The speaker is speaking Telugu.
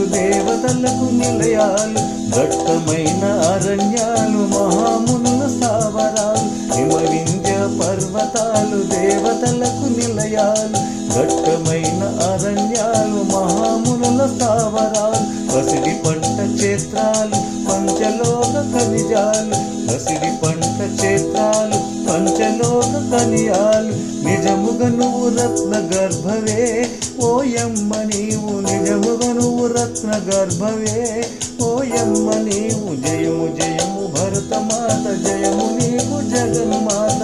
దేవతలకు నిలయాలు, దట్టమైన అరణ్యాలు మహామునుల స్థావరాలు. హిమవింధ్య పర్వతాలు దేవతలకు నిలయాలు, దట్టమైన అరణ్యాలు మహామునుల స్థావరాలు. పసిడి పంట క్షేత్రాలు పంచలోక ఖనిజాలు, పసిడి పంట క్షేత్రాలు పంచలోక ఖనియాలు. నిజముగా నువ్వు రత్న గర్భవే ఓయమ్మ నీవు, నిజముగా నువ్వు రత్న గర్భవే ఓయమ్మ నీవు. జయము జయము భరతమాత, జయము నీవు జగన్మాత.